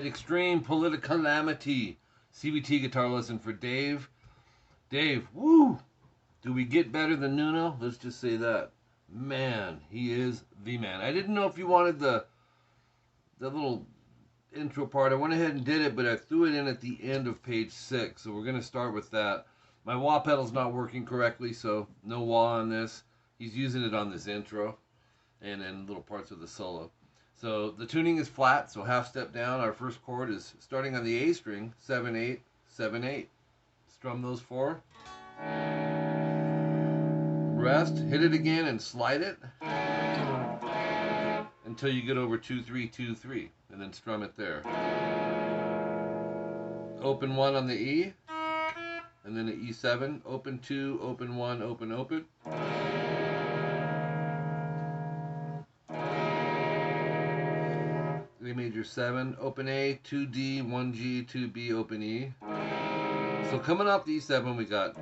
extreme politicality. CBT guitar lesson for Dave. Dave, woo! Do we get better than Nuno? Let's just say that. Man, he is the man. I didn't know if you wanted the little intro part. I went ahead and did it, but I threw it in at the end of page 6. So we're going to start with that. My wah pedal's not working correctly, so no wah on this. He's using it on this intro and in little parts of the solo. So the tuning is flat, so half step down. Our first chord is starting on the A string, 7, 8, 7, 8. Strum those 4. Rest, hit it again and slide it until you get over 2, 3, 2, 3, and then strum it there. Open 1 on the E, and then an E7, open 2, open 1, open, open. A major 7, open A, 2D, 1G, 2B, open E. So coming off the E7, we got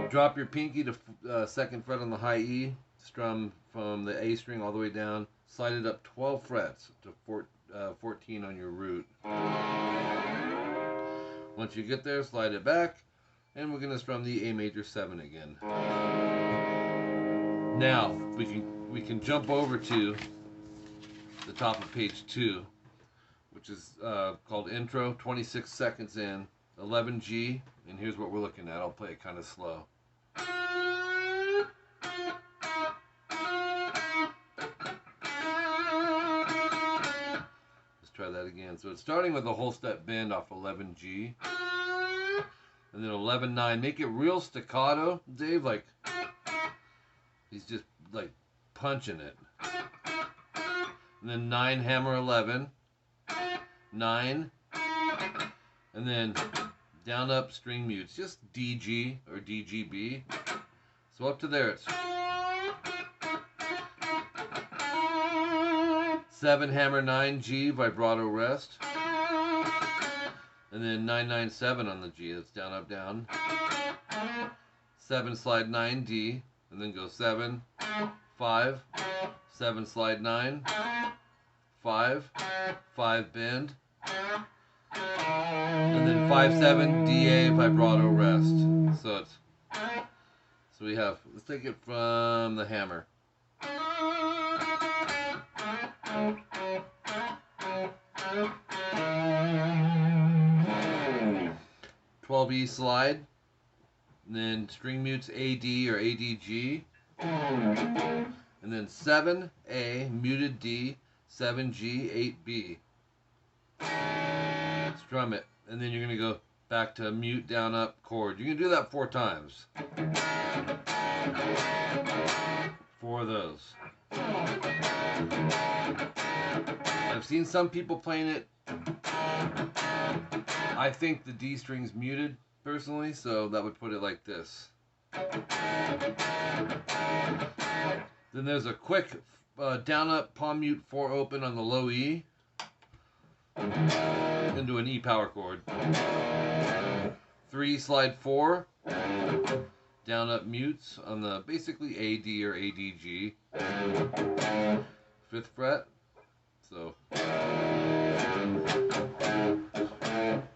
drop your pinky to 2nd fret on the high E, strum from the A string all the way down, slide it up 12 frets to 14 on your root. Once you get there, slide it back, and we're going to strum the A major 7 again. Now we can jump over to the top of page 2, which is called intro, 26 seconds in, 11G, and here's what we're looking at. I'll play it kind of slow. Let's try that again. So it's starting with a whole step bend off 11G, and then 11-9. Make it real staccato, Dave, like he's just like punching it. And then 9 hammer 11, 9, and then down up string mutes, just DG or DGB. So up to there it's 7 hammer 9G vibrato rest, and then 997 on the G. That's down up down. 7 slide 9D, and then go 7, 5, 7 slide 9, 5, 5 bend, and then 5, 7 DA vibrato rest. So it's we have, let's take it from the hammer. 12E slide, and then string mutes AD or ADG, and then 7A muted D, 7G, 8B. Strum it, and then you're going to go back to mute down up chord. You can do that 4 times. 4 of those. I've seen some people playing it. I think the D string's muted personally, so that would put it like this. Then there's a quick down up palm mute 4 open on the low E into an E power chord. 3 slide 4 down up mutes on the basically AD or ADG, 5th fret. So,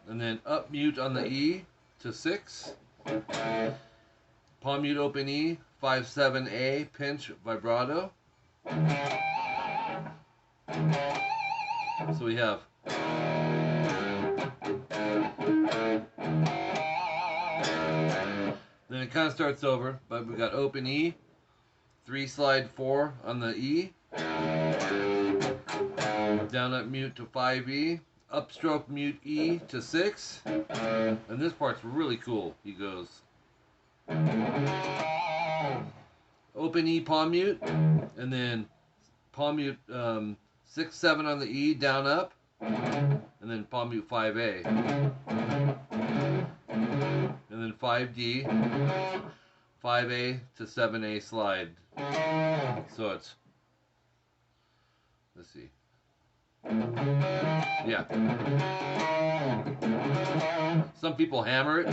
and then up mute on the E to 6, palm mute open E, 5, 7A pinch vibrato. So we have then it kind of starts over, but we got open E, 3 slide 4 on the E, down up mute to 5E, upstroke mute E to 6, and this part's really cool. He goes open E palm mute, and then palm mute 6, 7 on the E, down up, and then palm mute 5A, and then 5D, 5A to 7A slide. So it's, let's see. Yeah. Some people hammer it,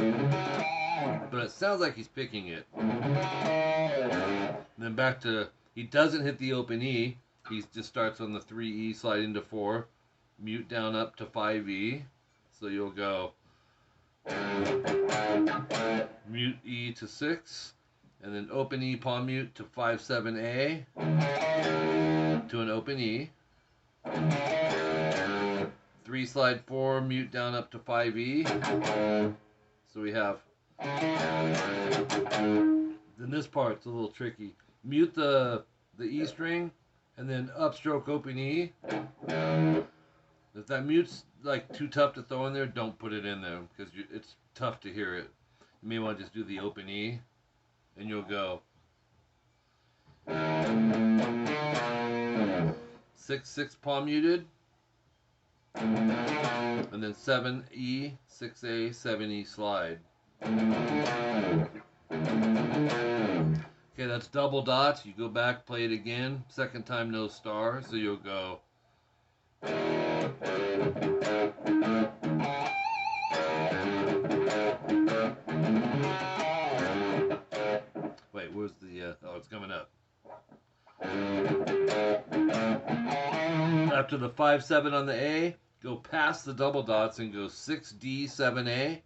but it sounds like he's picking it. And then back to, he doesn't hit the open E, He just starts on the 3E, slide into 4, mute down up to 5E. So you'll go mute E to 6, and then open E palm mute to 5/7A, to an open E. 3 slide 4, mute down up to 5E. So we have, then this part's a little tricky. Mute the E string, and then upstroke open E. If that mute's like too tough to throw in there, don't put it in there, because it's tough to hear it. You may want to just do the open E, and you'll go 6/6 palm muted, and then 7E, 6A, 7E slide. Okay, that's double dots. You go back, play it again. Second time, no star, so you'll go. Wait, where's the, oh, it's coming up. After the 5/7 on the A, go past the double dots and go 6D, 7A.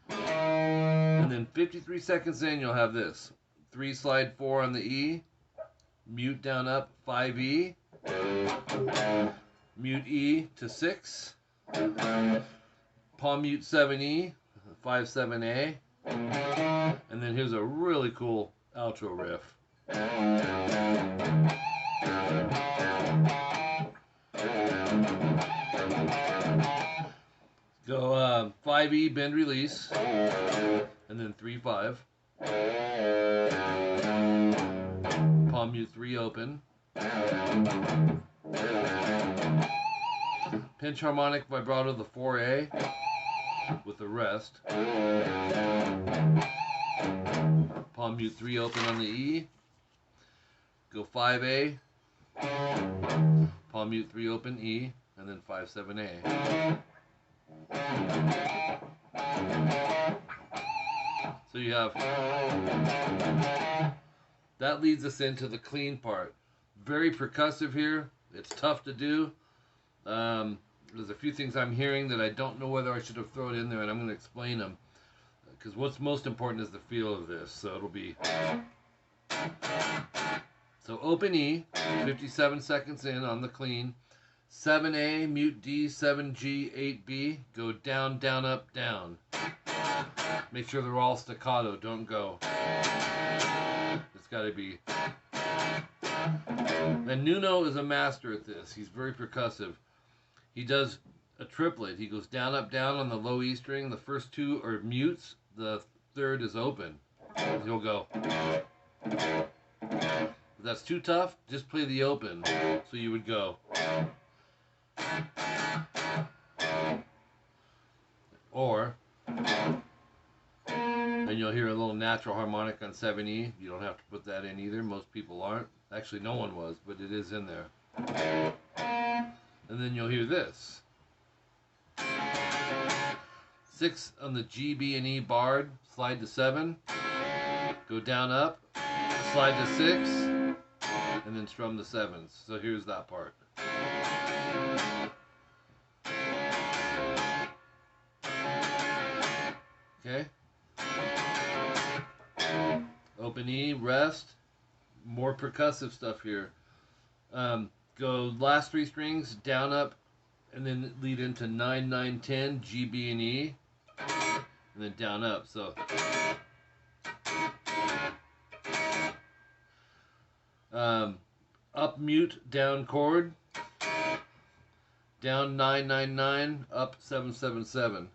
And then 53 seconds in, you'll have this. 3 slide 4 on the E, mute down up 5E, mute E to 6, palm mute 7E, 5/7A, and then here's a really cool outro riff. Go 5E bend release, and then 3/5. Palm mute 3 open. Pinch harmonic vibrato the 4A with the rest. Palm mute 3 open on the E. Go 5A. Palm mute 3 open E, and then 5/7A. So you have, that leads us into the clean part. Very percussive here. It's tough to do. There's a few things I'm hearing that I don't know whether I should have thrown in there, and I'm going to explain them. Because what's most important is the feel of this. So it'll be, so open E, 57 seconds in on the clean. 7A, mute D, 7G, 8B. Go down, down, up, down. Make sure they're all staccato. Don't go. It's got to be. And Nuno is a master at this. He's very percussive. He does a triplet. He goes down, up, down on the low E string. The first 2 are mutes. The third is open. He'll go. If that's too tough, just play the open. So you would go. Or, and you'll hear a little natural harmonic on 7E. You don't have to put that in either. Most people aren't. Actually, no one was, but it is in there. And then you'll hear this. 6 on the G, B, and E barred. Slide to 7. Go down, up. Slide to 6. And then strum the 7s. So here's that part. Okay. Open E, rest. More percussive stuff here. Go last 3 strings, down, up, and then lead into 9, 9, 10, G, B, and E. And then down, up. So. Up, mute, down chord. Down 9, 9, 9, up 7, 7, 7.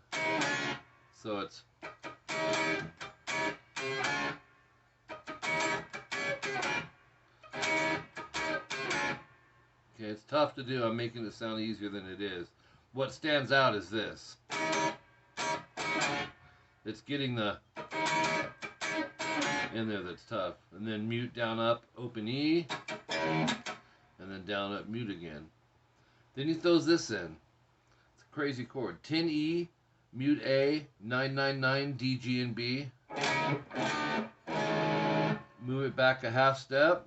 So it's. Okay, it's tough to do. I'm making it sound easier than it is. What stands out is this. It's getting the in there that's tough. And then mute, down, up, open E. And then down, up, mute again. Then he throws this in. It's a crazy chord. 10E, mute A, 9, 9, 9, D, G, and B. Move it back a half step.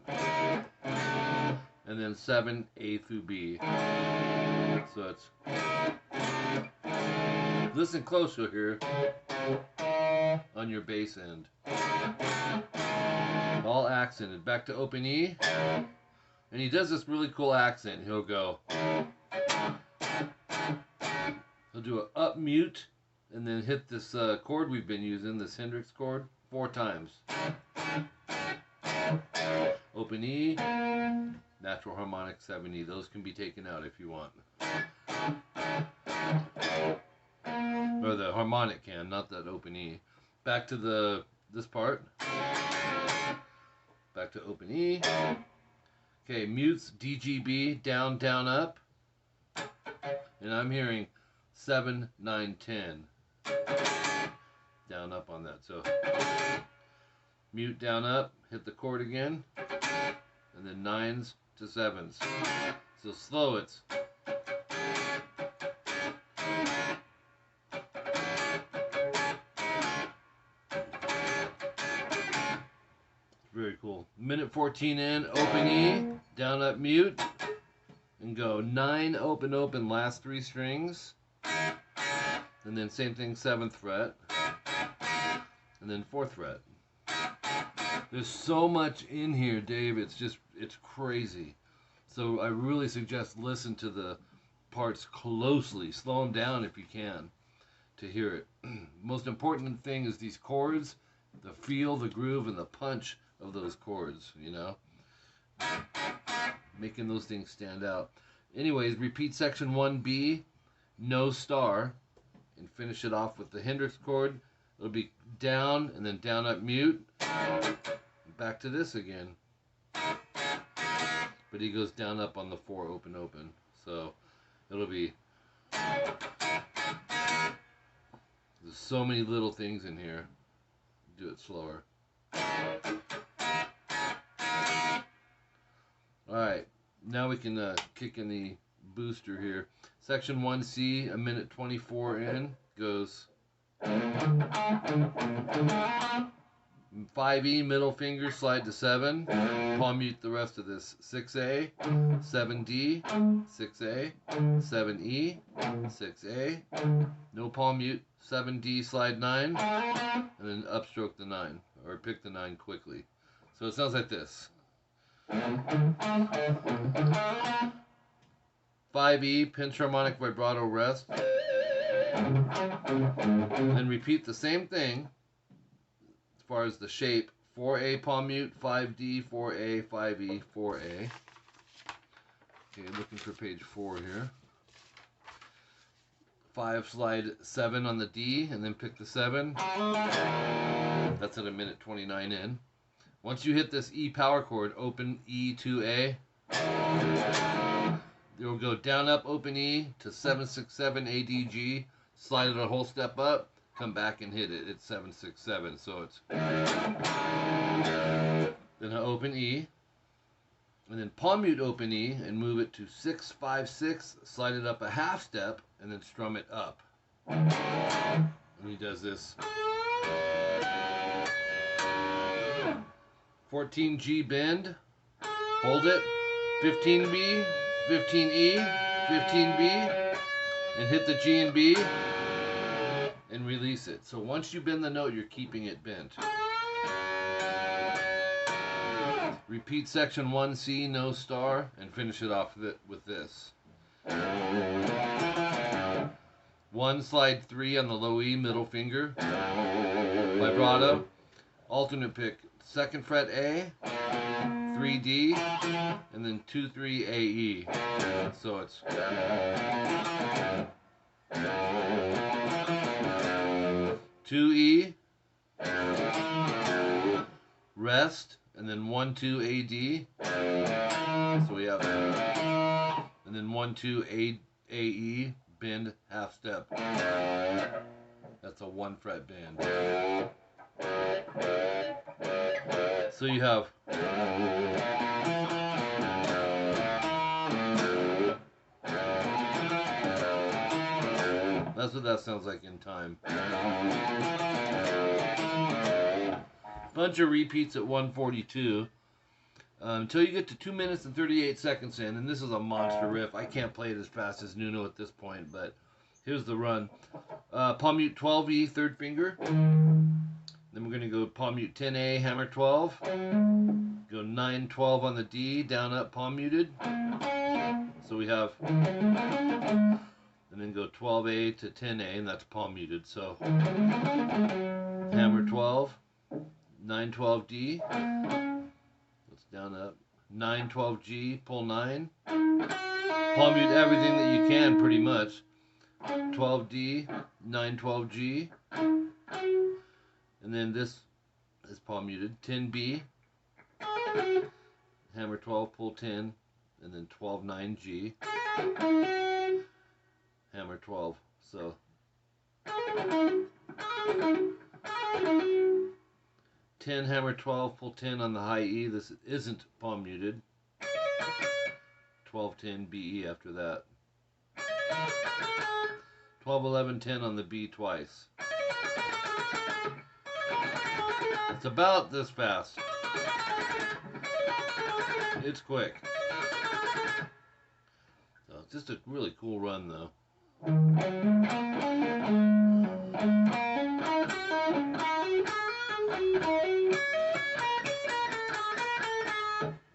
and then 7 A through B. So it's, listen close, you'll hear on your bass end. All accented. Back to open E. And he does this really cool accent. He'll go, he'll do an up mute and then hit this chord we've been using, this Hendrix chord, 4 times. Open E, natural harmonic 7E. Those can be taken out if you want. Or the harmonic can, not that open E. Back to this part. Back to open E. Okay, mutes DGB, down, down, up. And I'm hearing 7, 9, 10. Down, up on that. So mute, down, up, hit the chord again. And then 9s to 7s. So slow it's. Very cool. Minute 14 in, open E, down, up, mute, and go 9, open, open, last 3 strings, and then same thing, 7th fret, and then 4th fret. There's so much in here, Dave, it's crazy. So I really suggest listen to the parts closely, slow them down if you can to hear it. Most important thing is these chords, the feel, the groove, and the punch of those chords, you know, making those things stand out. Anyways, repeat section 1B, no star, and finish it off with the Hendrix chord. It'll be down and then down, up, mute, back to this again. But he goes down, up on the 4, open, open. So it'll be, there's so many little things in here. Do it slower. Alright, now we can kick in the booster here. Section 1C, a minute 24 in, goes 5E, middle finger, slide to 7, palm mute the rest of this. 6A, 7D, 6A, 7E, 6A, no palm mute, 7D, slide 9, and then upstroke the 9, or pick the 9 quickly. So it sounds like this. 5E, pinch harmonic vibrato rest. Then repeat the same thing as far as the shape. 4A palm mute, 5D, 4A, 5E, 4A. Okay, looking for page 4 here. 5 slide 7 on the D, and then pick the 7. That's at a minute 29 in. Once you hit this E power chord, open E to A. You'll go down, up, open E to 7, 6, 7, A, D, G. Slide it a whole step up, come back and hit it. It's 7, 6, 7. So it's. Then I open E. And then palm mute open E and move it to 6, 5, 6. Slide it up a half step and then strum it up. And he does this. 14G bend, hold it, 15B, 15E, 15B, and hit the G and B, and release it. So once you bend the note, you're keeping it bent. Repeat section 1C, no star, and finish it off with this. 1 slide 3 on the low E, middle finger, vibrato, alternate pick. 2nd fret A, 3D, and then 2, 3 AE. So it's 2E, rest, and then 1, 2 AD. So we have, and then 1, 2 AE, bend, half step. That's a 1 fret bend. So you have that's what that sounds like in time. Bunch of repeats at 142. until you get to 2 minutes and 38 seconds in. And this is a monster riff. I can't play it as fast as Nuno at this point, but here's the run. Palm mute 12E, third finger. Then we're going to go palm mute 10A, hammer 12. Go 9, 12 on the D, down, up, palm muted. So we have, and then go 12A to 10A, and that's palm muted. So hammer 12, 9, 12 D. That's down, up. 9, 12 G, pull 9. Palm mute everything that you can, pretty much. 12 D, 9, 12 G. And then this is palm muted. 10 B, hammer 12, pull 10, and then 12, 9 G, hammer 12. So 10, hammer 12, pull 10 on the high E. This isn't palm muted. 12, 10 B, E after that. 12, 11, 10 on the B twice. It's about this fast. It's quick. So it's just a really cool run, though.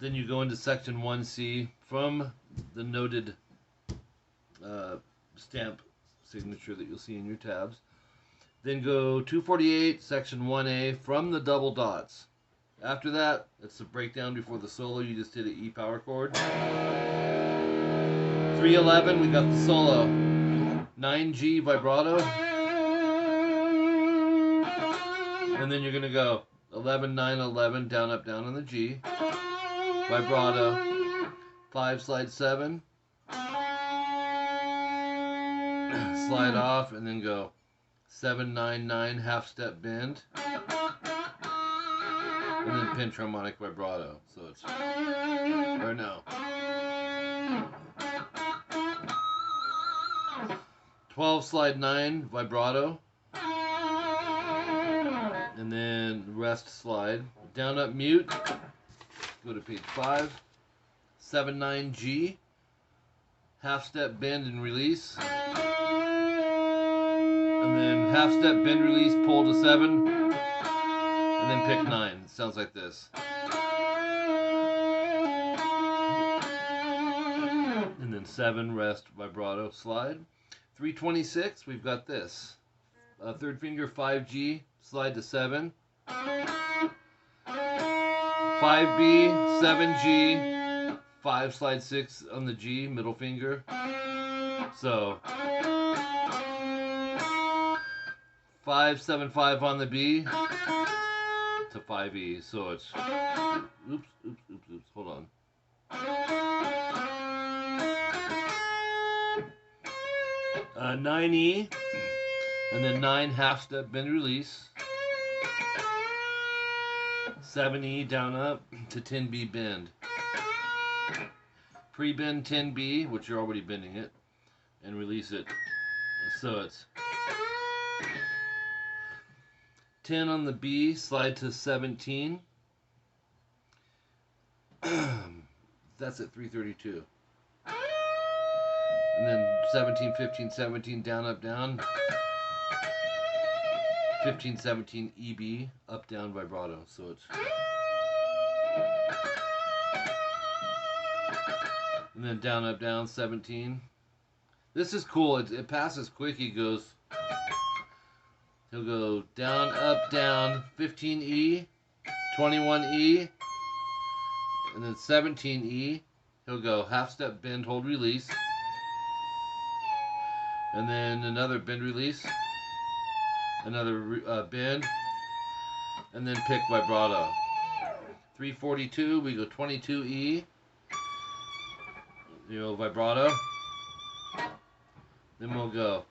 Then you go into section 1C from the noted stamp signature that you'll see in your tabs. Then go 248, section 1A from the double dots. After that, it's the breakdown before the solo. You just hit an E power chord. 311, we got the solo. 9G vibrato. And then you're going to go 11, 9, 11, down, up, down on the G. Vibrato. 5, slide 7. Slide off, and then go 7, 9, 9, half step bend, and then pinch harmonic vibrato. So it's, or no, 12, slide 9, vibrato, and then rest slide, down, up, mute, go to page 5, 7, 9, G, half step bend and release. And then half step, bend, release, pull to 7, and then pick 9. It sounds like this. And then 7, rest, vibrato, slide. 326, we've got this. Third finger, 5G, slide to 7. 5B, 7G, 5, slide 6 on the G, middle finger. So 5, 7, 5 on the B to 5E. So it's oops, hold on. Uh, 9E, and then 9 half step bend release. 7E down up to 10B bend. Pre-bend 10B, which you're already bending it, and release it. So it's 10 on the B, slide to 17. That's at 332. And then 17, 15, 17, down, up, down. 15, 17, EB, up, down, vibrato. So it's. And then down, up, down, 17. This is cool. It passes quick. He'll go down, up, down, 15E, 21E, and then 17E. He'll go half step, bend, hold, release. And then another bend, release. Another bend. And then pick vibrato. 342, we go 22E. Vibrato. Then we'll go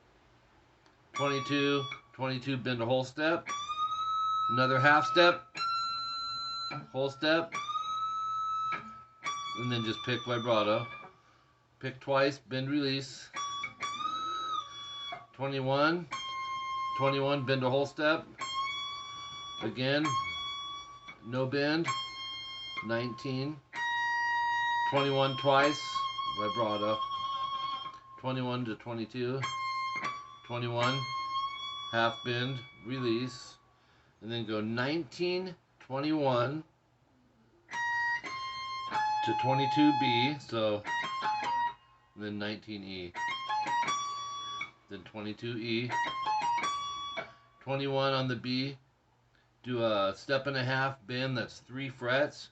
22, 22, bend a whole step. Another half step. Whole step. And then just pick vibrato. Pick twice, bend, release. 21, 21, bend a whole step. Again, no bend. 19, 21 twice, vibrato, 21 to 22, 21, half bend, release, and then go 19, 21 to 22B, so then 19E, then 22E, 21 on the B, do a step and a half bend, that's 3 frets,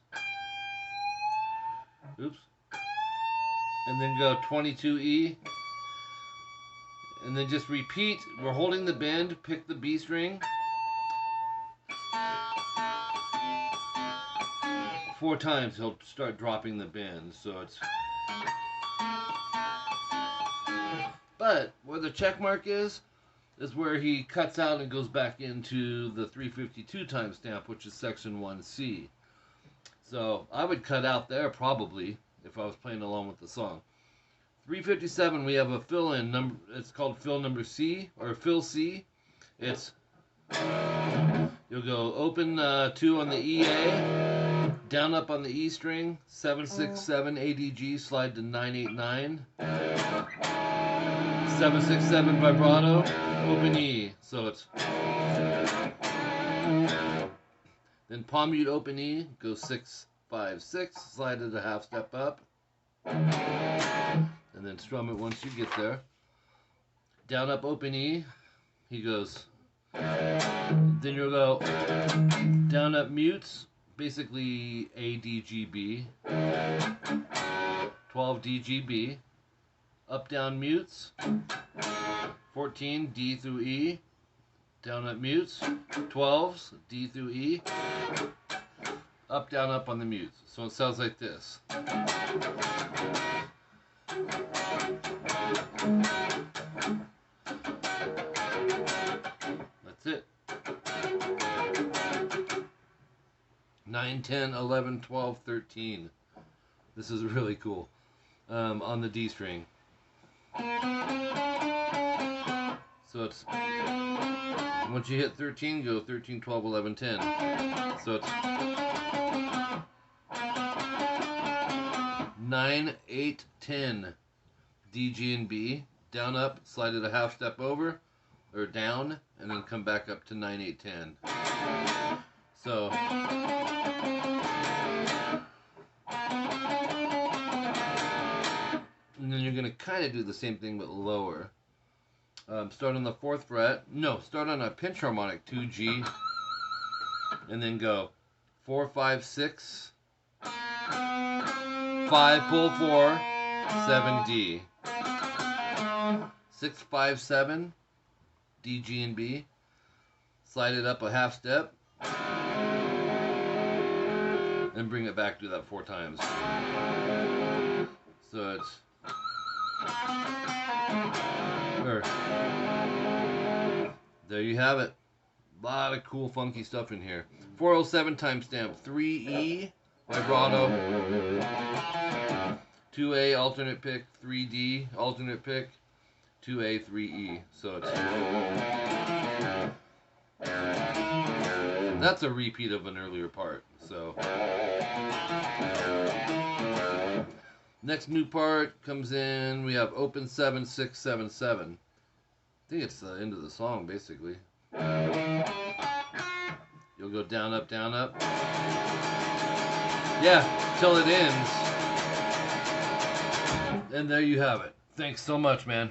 oops, and then go 22E, and then just repeat, we're holding the bend, pick the B string, 4 times he'll start dropping the bend, so it's, but where the check mark is where he cuts out and goes back into the 352 timestamp, which is section 1C. So I would cut out there probably if I was playing along with the song. 357, we have a fill-in number. It's called fill number C or fill C. It's you'll go open 2 on the EA, down up on the E string, 767 ADG, slide to 989, 767 vibrato, open E. So it's then palm mute open E, go 656, slide it a half step up, and then strum it once you get there. Down up open E, he goes. Then you'll go down up mutes, basically A D G B, 12 D G B, up down mutes, 14 D through E, down up mutes, 12s D through E, up down up on the mutes. So it sounds like this. That's it. 9, 10, 11, 12, 13. This is really cool. On the D string. So it's, once you hit 13, go 13, 12, 11, 10. So it's 9, 8, 10. D, G, and B. Down, up, slide it a half step over, or down, and then come back up to 9, 8, 10. So and then you're going to kind of do the same thing but lower. Start on the 4th fret. No, start on a pinch harmonic, 2G, and then go 4, 5, 6, 5, pull 4, 7D, 6, 5, 7, D, G, and B. Slide it up a half step, and bring it back. Do that 4 times. So it's there you have it. A lot of cool funky stuff in here. 407 timestamp, 3E vibrato, 2A alternate pick, 3D alternate pick, 2A 3E. So it's that's a repeat of an earlier part. So next new part comes in. We have open 7, 6, 7, 7. I think it's the end of the song, basically. You'll go down, up, down, up. Yeah, till it ends. And there you have it. Thanks so much, man.